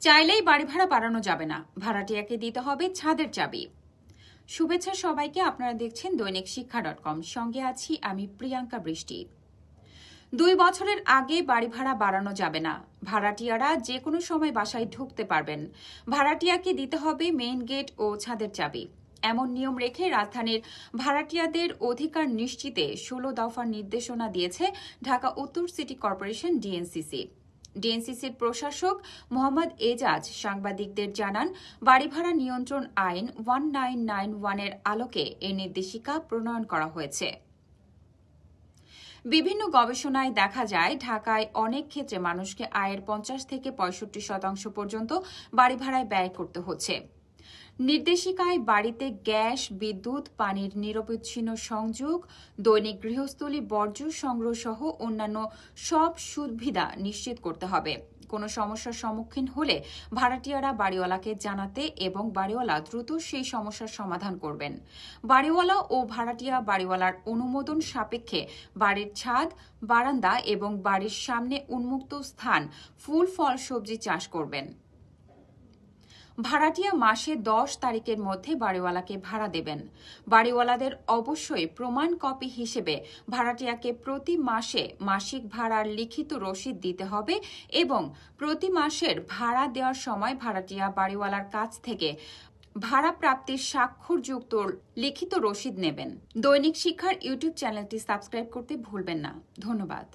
চাইলেই বাড়ি ভাড়া বাড়ানো যাবে না, ভাড়াটিয়াকে দিতে হবে ছাদের চাবি। শুভেচ্ছা সবাইকে, আপনারা দেখছেন দৈনিক শিক্ষা.com। সঙ্গে আছি আমি প্রিয়াঙ্কা বৃষ্টি। 2 বছরের আগে বাড়ি ভাড়া বাড়ানো যাবে না, ভাড়াটিয়ারা যে কোনো সময় বাসায় ঢুকতে পারবেন। ভাড়াটিয়াকে দিতে হবে মেইন গেট ও ছাদের চাবি। এমন নিয়ম রেখে রাজধানীর ভাড়াটিয়াদের অধিকার নিশ্চিতে 16 দফার নির্দেশনা দিয়েছে ঢাকা উত্তর সিটি কর্পোরেশন ডিএনসিসি। ডিএনসিসির প্রশাসক মোহাম্মদ এজাজ সাংবাদিকদের জানান, বাড়ি ভাড়া নিয়ন্ত্রণ আইন 1991-এর আলোকে এই নির্দেশিকা প্রণয়ন করা হয়েছে। বিভিন্ন গবেষণায় দেখা যায়, ঢাকায় অনেক ক্ষেত্রে মানুষকে আয়ের 50 থেকে 65% পর্যন্ত বাড়ি ভাড়ায় ব্যয় করতে হচ্ছে। নির্দেশিকায় বাড়িতে গ্যাস, বিদ্যুৎ, পানির নিরবচ্ছিন্ন সংযোগ, দৈনিক গৃহস্থলী বর্জ্য সংগ্রহ সহ অন্যান্য সব সুবিধা নিশ্চিত করতে হবে। কোনো সমস্যার সম্মুখীন হলে ভাড়াটিয়ারা বাড়িওয়ালাকে জানাতে এবং বাড়িওয়ালা দ্রুত সেই সমস্যার সমাধান করবেন। বাড়িওয়ালা ও ভাড়াটিয়া বাড়িওয়ালার অনুমোদন সাপেক্ষে বাড়ির ছাদ, বারান্দা এবং বাড়ির সামনে উন্মুক্ত স্থান ফুল, ফল, সবজি চাষ করবেন। ভাড়াটিয়া মাসে 10 তারিখের মধ্যে বাড়িওয়ালাকে ভাড়া দেবেন। বাড়িওয়ালাদের অবশ্যই প্রমাণ কপি হিসেবে ভাড়াটিয়াকে প্রতি মাসে মাসিক ভাড়ার লিখিত রসিদ দিতে হবে এবং প্রতি মাসের ভাড়া দেওয়ার সময় ভাড়াটিয়া বাড়িওয়ালার কাছ থেকে ভাড়া প্রাপ্তির স্বাক্ষরযুক্ত লিখিত রসিদ নেবেন। দৈনিক শিক্ষার ইউটিউব চ্যানেলটি সাবস্ক্রাইব করতে ভুলবেন না। ধন্যবাদ।